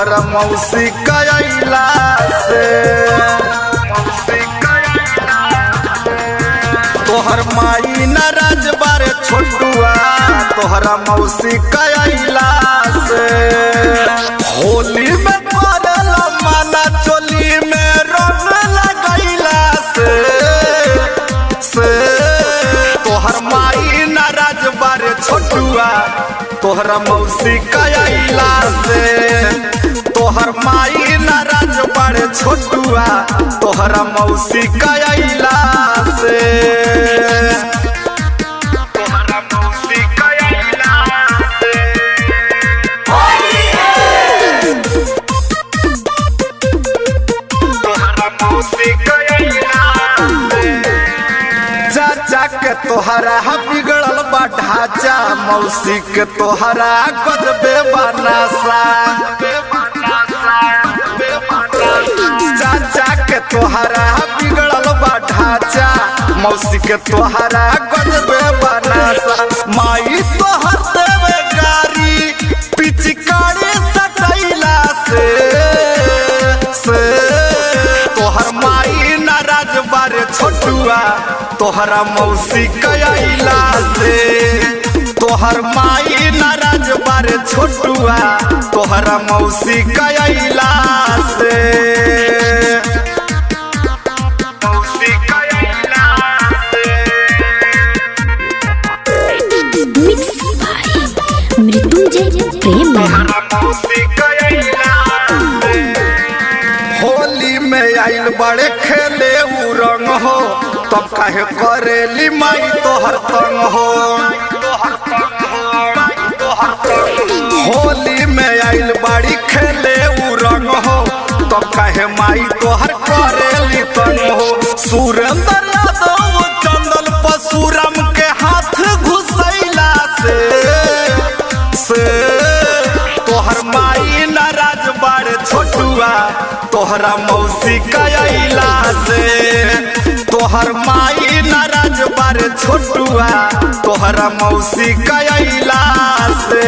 तोहरा मौसी कइला से तोहर माई नाराज बारे छोटुआ तोहरा मौसी कइला से होली में पड़ला माना चोली में रंग लगैला से तोहर माई नाराज बारे छोटुआ तोहरा मौसी कइला से तोहर माई नाराज बारे छोटुआ तोहरा मौसी कइला से तोहरा मौसी कइला से तोहरा मौसी कइला चाचा के तोहरा बिगड़ल बा ढांचा मौसी के तोहरा गजबे बनासा चाचा के तोहरा बिगड़ल बा ढांचा मौसी के तोहरा गजबे बनासा माई तोहर देवे गारी पिचकारी सटैला से तोहर माई नाराज बारे छोटुआ तोहरा मौसी कइला से तोहर माई नाराज बारे छोटुआ तोहरा मौसी कइला से मौसी कइला से मिक्स बाय मृत्युंजय प्रेम तोहरा मौसी कइला से होली में आइल बड़े खेले उ रंग हो तब काहे करेली माई तोहर तंग हो होली में आइल बाड़ी खेले उ रंग हो तब काहे माई तोहर करेली तंग हो सुरेंद्र यादव चंदन परशुराम के हाथ घुसैला से तोहर माई नाराज बारे छोटुआ तोहरा मौसी कइला से तोहर माई नाराज बारे छोटुआ तोहरा मौसी कइला से।